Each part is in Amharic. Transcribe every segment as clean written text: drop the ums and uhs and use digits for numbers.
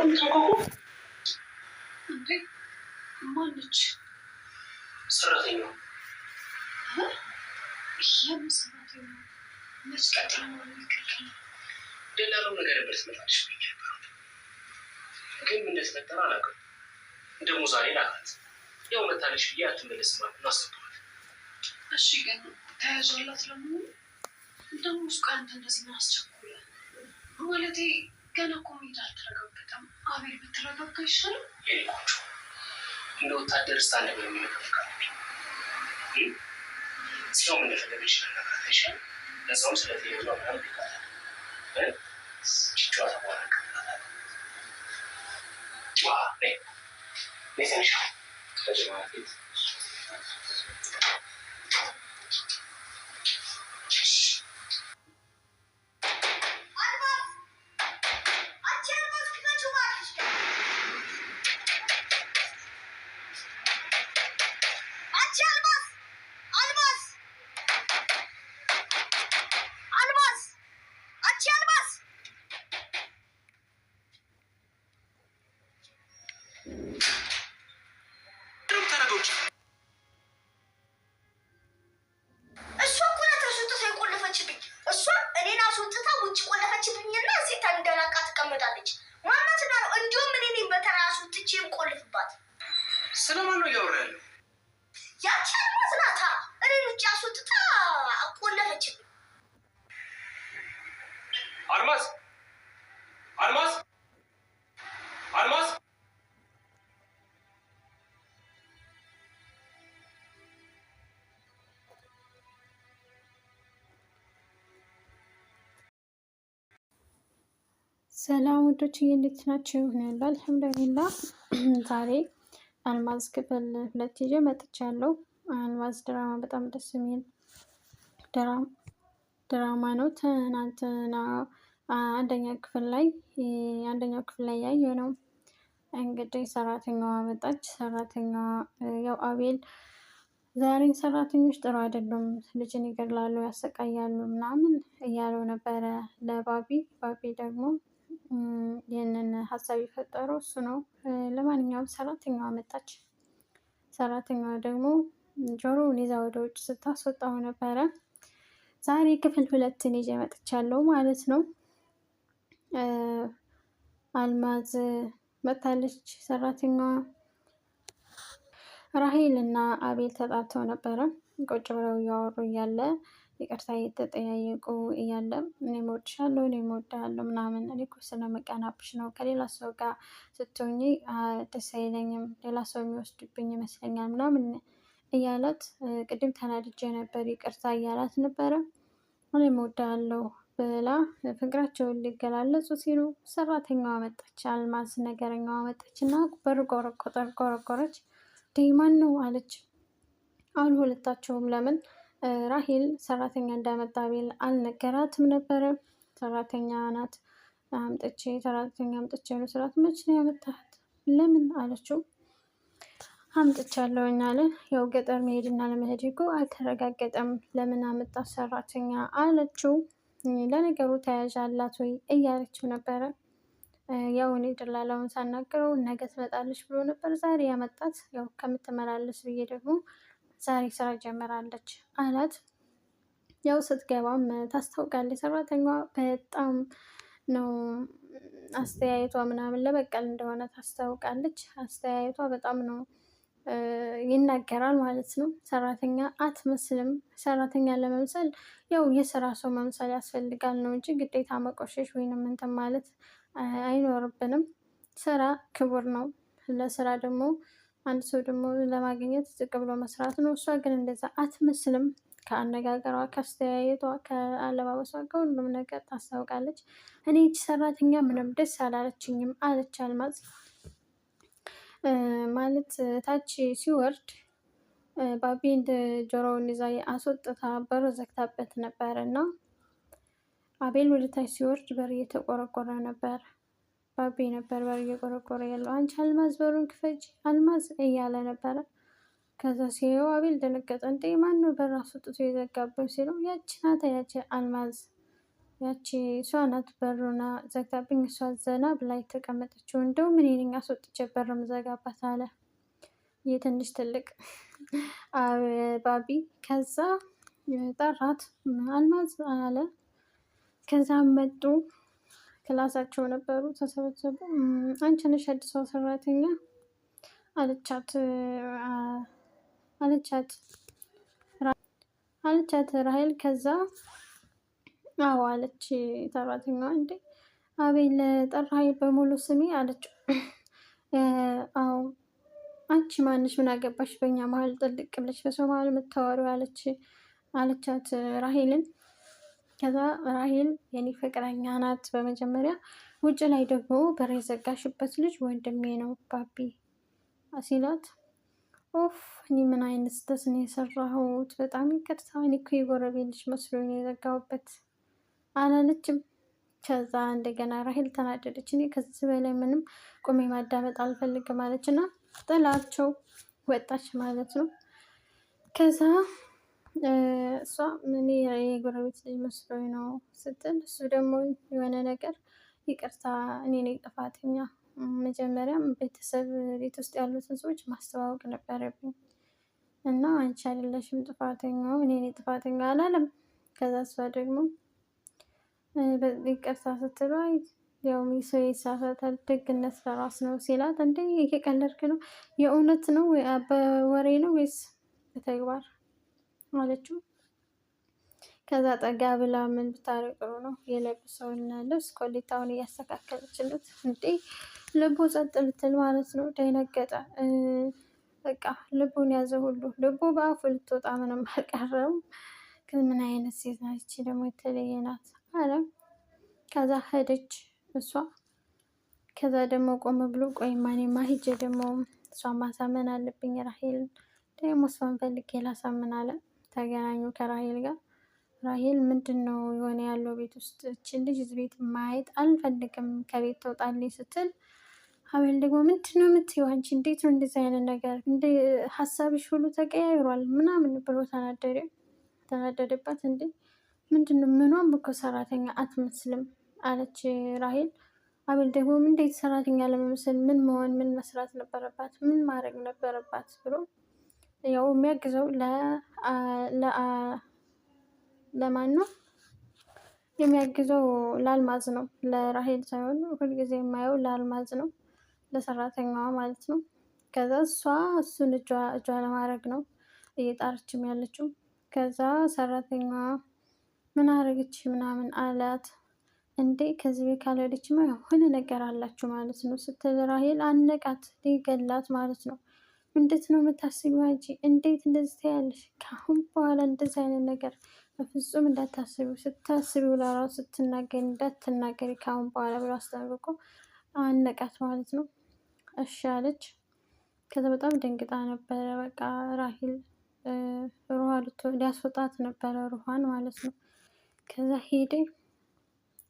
የምታውቀው እንዴ? ማነች? ሰራተኛው። የምን ሰራተኛ? መች ቀጥላ ነው የሚከከል? ደላላው ነገር ነበር ትመጣለች ብዬ ነበር፣ ግን ምን እንደተፈጠረ አላውቅም። ደግሞ ዛሬ ላካት። ያው መታለች ብዬ አትመለስም ማለት እናስገባዋል። እሺ፣ ግን ተያዟላት ለመሆኑ? ደግሞ እሱ አንተ እንደዚህ ምን አስቸኮለ? ማለቴ ገና እኮ ሜዳ አልተረጋገጠም። አቤል ብትረጋጋ ይሻላል። የኔ ቆንጆ እንደ ወታደር ስታ ነበር የሚመጠፍቃል። እስካሁን እንደፈለገ ይችላል ይሻል። ለዛውም ስለተየዛ ምናምን ይቃላል። ጨዋታ በኋላ ቀጥላታል። ዋ ትንሽ ከጅማት ፊት ስለማን ነው እያወራ ያለው? ያቺ አልማዝ ናታ። እኔን ውጭ አስወጥታ ቆለፈችብኝ። አልማዝ አልማዝ አልማዝ ሰላም ውዶች፣ እንዴት ናችሁ? ያለው አልሐምዱሊላህ። ዛሬ አልማዝ ክፍል 2 ይዤ መጥቻለሁ። አልማዝ ድራማ በጣም ደስ የሚል ድራማ ነው። ትናንትና አንደኛው ክፍል ላይ ያየ ነው። እንግዲህ ሰራተኛዋ መጣች። ሰራተኛዋ ያው አቤል ዛሬን ሰራተኞች ጥሩ አይደሉም፣ ልጅን ይገድላሉ፣ ያሰቃያሉ ምናምን እያለው ነበረ ለባቢ። ባቢ ደግሞ ይህንን ሀሳብ የፈጠረው እሱ ነው። ለማንኛውም ሰራተኛዋ መጣች። ሰራተኛዋ ደግሞ ጆሮውን ይዛ ወደ ውጭ ስታስወጣው ነበረ። ዛሬ ክፍል 2 ይዤ መጥቻለሁ ማለት ነው። አልማዝ መታለች። ሰራተኛዋ ራሄል እና አቤል ተጣልተው ነበረ። ቁጭ ብለው እያወሩ እያለ ይቅርታ እየተጠያየቁ እያለ እኔ እወድሻለሁ፣ እኔ እወድሃለሁ ምናምን፣ እኔ እኮ ስለመቀናብሽ ነው፣ ከሌላ ሰው ጋር ስትሆኚ ደስ አይለኝም፣ ሌላ ሰው የሚወስድብኝ ይመስለኛል ምናምን እያላት፣ ቅድም ተናድጄ ነበር ይቅርታ እያላት ነበረ። እኔ እወድሃለሁ ብላ ፍቅራቸውን ሊገላለጹ ሲሉ ሰራተኛዋ መጣች። አልማዝ ነገረኛዋ መጣች እና በር ቆረቆረች። ማን ነው አለች። አሁን ሁለታቸውም ለምን ራሄል ሰራተኛ እንዳመጣ አቤል አልነገራትም ነበረ። ሰራተኛ ናት ሰራተኛ አምጥቼ ነው ስራት። መች ነው ያመጣት? ለምን አለችው። አምጥቻለሁኝ አለ። ያው ገጠር መሄድና ለመሄድ እኮ አልተረጋገጠም፣ ለምን አመጣት ሰራተኛ አለችው። ለነገሩ ተያዥ አላት ወይ እያለችው ነበረ። ያው እኔ ደላላውን ሳናገረው ነገ ትመጣለች ብሎ ነበር ዛሬ ያመጣት። ያው ከምትመላለስ ብዬ ደግሞ ዛሬ ስራ ጀምራለች አላት። ያው ስትገባም ታስታውቃለች። ሰራተኛዋ በጣም ነው አስተያየቷ ምናምን ለበቀል እንደሆነ ታስታውቃለች። አስተያየቷ በጣም ነው ይናገራል ማለት ነው። ሰራተኛ አትመስልም። ሰራተኛ ለመምሰል ያው የስራ ሰው መምሰል ያስፈልጋል ነው እንጂ ግዴታ መቆሸሽ ወይንም እንትን ማለት አይኖርብንም። ስራ ክቡር ነው። ለስራ ደግሞ አንድ ሰው ደግሞ ለማግኘት ዝቅ ብሎ መስራት ነው። እሷ ግን እንደዛ አትመስልም። ከአነጋገሯ፣ ከአስተያየቷ፣ ከአለባበሷ፣ ከሁሉም ነገር ታስታውቃለች። እኔ ይህች ሰራተኛ ምንም ደስ አላለችኝም አለች አልማዝ። ማለት ታች ሲወርድ ባቢ እንደ ጆሮውን ይዛ አስወጥታ በሩ ዘግታበት ነበር እና አቤል ወደ ታች ሲወርድ በር እየተቆረቆረ ነበር። ባቢ ነበር በር እየቆረቆረ ያለው። አንቺ አልማዝ በሩን ክፈች አልማዝ እያለ ነበረ። ከዛ ሲየው አቤል ደነገጠ። እንዴ ማን ነው በር አስወጥቶ የዘጋብን ሲለው ያቺ ናታ ያቺ አልማዝ ያቺ እሷ ናት በሩና ዘግታብኝ፣ እሷ ዘና ብላ የተቀመጠችው። እንደው ምን ነኝ አስወጥቼ በር ምዘጋባት አለ የትንሽ ትልቅ ባቢ። ከዛ ጠራት አልማዝ አለ። ከዛ መጡ። ክላሳቸው ነበሩ፣ ተሰበሰቡ። አንቺ ነሽ አዲሷ ሰራተኛ አለቻት አለቻት ራሄል። ከዛ አዎ አለች ሰራተኛዋ። እንዴ አቤል ጠራኸኝ በሙሉ ስሜ አለችው። አዎ አንቺ ማንሽ? ምን አገባሽ በእኛ መሀል ጥልቅ ብለሽ በሰው መሀል የምታወሪው? አለቻት ራሄልን። ከዛ ራሄል የኔ ፍቅረኛ ናት በመጀመሪያ፣ ውጭ ላይ ደግሞ በር የዘጋሽበት ልጅ ወንድሜ ነው ባቢ ሲላት፣ ኦፍ እኔ ምን አይነት ስህተት ነው የሰራሁት? በጣም ይቅርታ፣ እኔ እኮ የጎረቤት ልጅ መስሎኝ የዘጋሁበት አላለችም። ከዛ እንደገና ራሄል ተናደደች። እኔ ከዚህ በላይ ምንም ቆሜ ማዳመጥ አልፈልግም አለች እና ጥላቸው ወጣች ማለት ነው። ከዛ እሷ እኔ የጎረቤት ልጅ መስሎኝ ነው ስትል፣ እሱ ደግሞ የሆነ ነገር ይቅርታ እኔ ነኝ ጥፋተኛ፣ መጀመሪያም ቤተሰብ ቤት ውስጥ ያሉትን ሰዎች ማስተዋወቅ ነበረብኝ እና አንቺ አይደለሽም ጥፋተኛው እኔ ነኝ ጥፋተኛ አላለም። ከዛ እሷ ደግሞ ይቅርታ ስትሏ ያው ሰው ይሳሳታል ደግነት ለራስ ነው ሲላት፣ እንዴ እየቀለድክ ነው? የእውነት ነው በወሬ ነው ወይስ በተግባር አለችው። ከዛ ጠጋ ብላ ምን ብታረቅ ጥሩ ነው? የለበሰውን ልብስ ኮሌታውን እያስተካከለችለት፣ እንዴ ልቡ ጸጥ ልትል ማለት ነው። ደነገጠ። በቃ ልቡን ያዘ ሁሉ ልቡ በአፉ ልትወጣ ምንም አልቀረም። ግን ምን አይነት ሴት ናት ደግሞ የተለየ ናት አለ። ከዛ ሄደች እሷ። ከዛ ደግሞ ቆም ብሎ ቆይ ማኔማ ሂጄ ደግሞ እሷን ማሳመን አለብኝ ራሄልን፣ ደግሞ እሷን ፈልጌ ላሳምን አለ። ተገናኙ ከራሄል ጋር። ራሄል ምንድን ነው የሆነ ያለው ቤት ውስጥ? እችን ልጅ እዚህ ቤት ማየት አልፈልግም፣ ከቤት ተውጣልኝ ስትል፣ አቤል ደግሞ ምንድን ነው የምትይው አንቺ? እንዴት ነው እንደዚህ አይነት ነገር? እንደ ሀሳብሽ ሁሉ ተቀያይሯል ምናምን ብሎ ተናደደባት። እንዴ ምንድን ነው? ምኗም እኮ ሰራተኛ አትመስልም አለች ራሄል። አቤል ደግሞ እንዴት ሰራተኛ ለመምሰል ምን መሆን ምን መስራት ነበረባት? ምን ማድረግ ነበረባት ብሎ ያው የሚያግዘው ለማን ነው የሚያግዘው? ለአልማዝ ነው፣ ለራሄል ሳይሆን ሁልጊዜ የማየው ለአልማዝ ነው፣ ለሰራተኛዋ ማለት ነው። ከዛ እሷ እሱን እጇ ለማድረግ ነው እየጣረችም ያለችው። ከዛ ሰራተኛዋ ምን አረገች ምናምን አላት። እንዴ ከዚህ ቤት ካልሄደችማ የሆነ ነገር አላችሁ ማለት ነው ስትል ራሄል አነቃት፣ ሊገላት ማለት ነው። እንዴት ነው የምታስቢው አንቺ? እንዴት እንደዚህ ታያለሽ? ከአሁን በኋላ እንደዚህ አይነት ነገር በፍጹም እንዳታስቢው፣ ስታስቢው ለራሱ ስትናገሪ እንዳትናገሪ ከአሁን በኋላ ብሎ አስጠንቅቆ አነቃት ማለት ነው። እሺ አለች። ከዛ በጣም ደንግጣ ነበረ። በቃ ራሄል ሩሃ ሊያስወጣት ነበረ ሩሃን ማለት ነው። ከዛ ሄደ።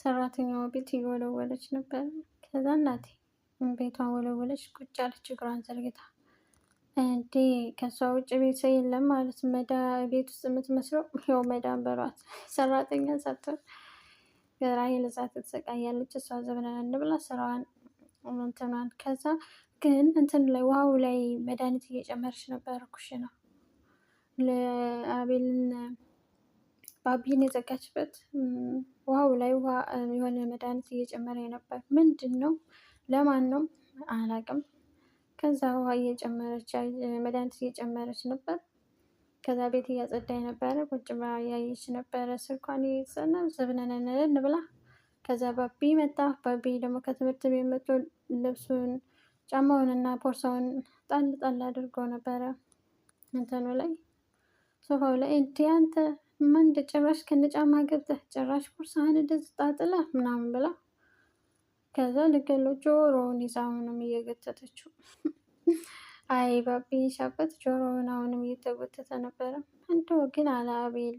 ሰራተኛዋ ቤት እየወለወለች ነበር። ከዛ እናቴ ቤቷን ወለወለች፣ ቁጭ አለች እግሯን ዘርግታ። እንዴ ከሷ ውጭ ቤት ሰው የለም ማለት ቤት ውስጥ የምትመስለው ያው መዳም በሏት፣ ሰራተኛ ሳትሆን። ራሄል እዛ ትሰቃያለች። እሷ ዘብነን እንብላ ስራዋን እንትኗን። ከዛ ግን እንትን ላይ ውሃው ላይ መድኃኒት እየጨመረች ነበር ኩሽና። ለአቤልን ባቢን የዘጋችበት ውሃው ላይ ውሃ የሆነ መድኃኒት እየጨመረ ነበር። ምንድን ነው? ለማን ነው? አላቅም። ከዛ ውሃ እየጨመረች መድኃኒት እየጨመረች ነበር። ከዛ ቤት እያጸዳኝ ነበረ። ቁጭ ብላ እያየች ነበረ ስልኳን እየተሰና ዘብነነን ብላ። ከዛ ባቢ መጣ። ባቢ ደግሞ ከትምህርት ቤት መጥቶ ልብሱን ጫማውንና ቦርሳውን ጣል ጣል አድርጎ ነበረ እንትኑ ላይ ሶፋው ላይ። እንዴ አንተ ምን ጭራሽ ከነጫማ ገብተህ ጭራሽ ቦርሳህን እንደዚህ ጣጥለህ ምናምን ብላ። ከዛ ልገለው ጆሮውን ይዛ አሁንም እየገተተችው። አይ ባቢ ሻበት ጆሮውን አሁንም እየተጎተተ ነበረ። እንደው ግን አለ አቤል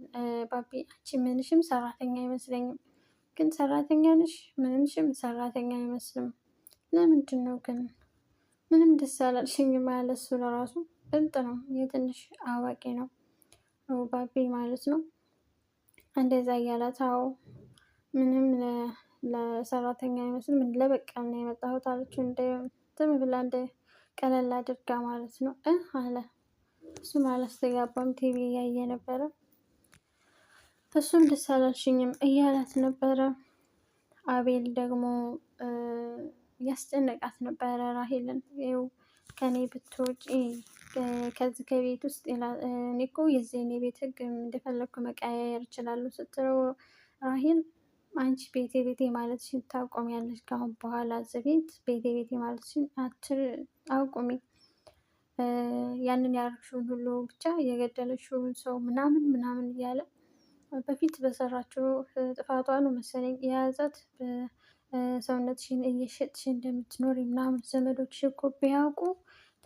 ባቢ አንቺ ምንሽም ሰራተኛ አይመስለኝም፣ ግን ሰራተኛ ነሽ፣ ምንሽም ሰራተኛ አይመስልም። ለምንድን ነው ግን? ምንም ደስ አላልሽኝም አለ እሱ ለራሱ። ብልጥ ነው፣ የትንሽ አዋቂ ነው ባቢ ማለት ነው። እንደዛ እያላት አዎ ምንም ለሰራተኛ አይመስልም ለበቀል ነው የመጣሁት አለችው። እንደ ዝም ብላ እንደ ቀለል አድርጋ ማለት ነው አለ። እሱም አላስተጋባም። ቲቪ እያየ ነበረ። እሱም ደስ አላልሽኝም እያላት ነበረ። አቤል ደግሞ ያስጨነቃት ነበረ ራሄልን። ይኸው ከኔ ብትወጪ ከዚህ ከቤት ውስጥ እኔ እኮ የዚህን የቤት ህግ እንደፈለግኩ መቀያየር እችላለሁ ስትለው ራሄል አንቺ ቤቴ ቤቴ ማለትሽን ታቆሚያለሽ። ከአሁን በኋላ እዚህ ቤት ቤቴ ቤቴ ማለትሽን አቁሚ። ያንን ያደረግሽውን ሁሉ ብቻ የገደለሽውን ሰው ምናምን ምናምን እያለ በፊት በሰራችው ጥፋቷ ነው መሰለኝ የያዛት። ሰውነትሽን እየሸጥሽ እንደምትኖር ምናምን ዘመዶችሽ እኮ ቢያውቁ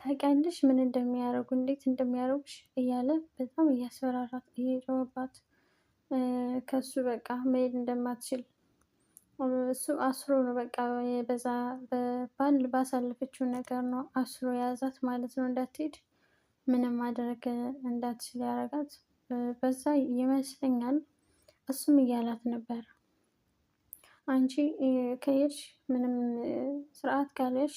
ታውቂያለሽ ምን እንደሚያደርጉ እንዴት እንደሚያደርጉሽ እያለ በጣም እያስፈራራት እየጮኸባት ከሱ በቃ መሄድ እንደማትችል እሱ አስሮ ነው በቃ በዛ ባሳለፈችው ነገር ነው አስሮ የያዛት ማለት ነው። እንዳትሄድ ምንም ማድረግ እንዳትችል ያደርጋት በዛ ይመስለኛል። እሱም እያላት ነበር አንቺ ከሄድሽ ምንም ስርዓት ካለሽ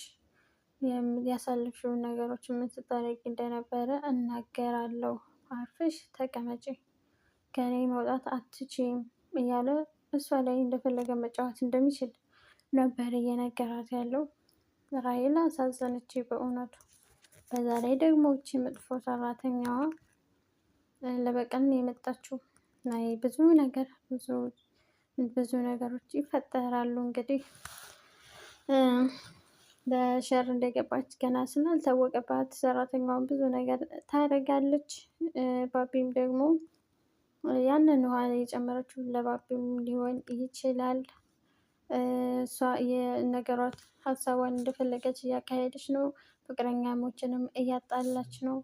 ያሳለፍሽውን ነገሮች የምትጠረቂ እንደነበረ እናገራለሁ። አርፈሽ ተቀመጪ፣ ከኔ መውጣት አትችይም እያለ እሷ ላይ እንደፈለገ መጫወት እንደሚችል ነበር እየነገራት ያለው። ራሄል አሳዘነች በእውነቱ። በዛ ላይ ደግሞ እቺ መጥፎ ሰራተኛዋ ለበቀል ነው የመጣችው። ብዙ ነገር ብዙ ነገሮች ይፈጠራሉ። እንግዲህ ለሸር እንደገባች ገና ስላልታወቀባት ሰራተኛዋን ብዙ ነገር ታደርጋለች። ባቢም ደግሞ ያንን ውሃ የጨመረችው ለባቢም ሊሆን ይችላል። እሷ የነገሯት ሀሳቧን እንደፈለገች እያካሄደች ነው። ፍቅረኛሞችንም እያጣላች ነው።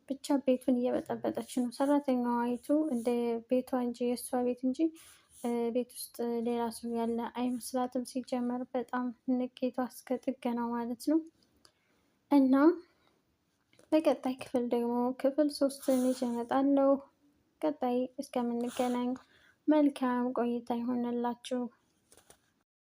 ብቻ ቤቱን እየበጠበጠች ነው። ሰራተኛዋ አይቱ እንደ ቤቷ እንጂ የእሷ ቤት እንጂ ቤት ውስጥ ሌላ ሰው ያለ አይመስላትም። ሲጀመር በጣም ንቄቷ እስከ ጥግ ነው ማለት ነው። እና በቀጣይ ክፍል ደግሞ ክፍል 3 ይዤ እመጣለሁ። ቀጣይ እስከምንገናኝ መልካም ቆይታ ይሆንላችሁ።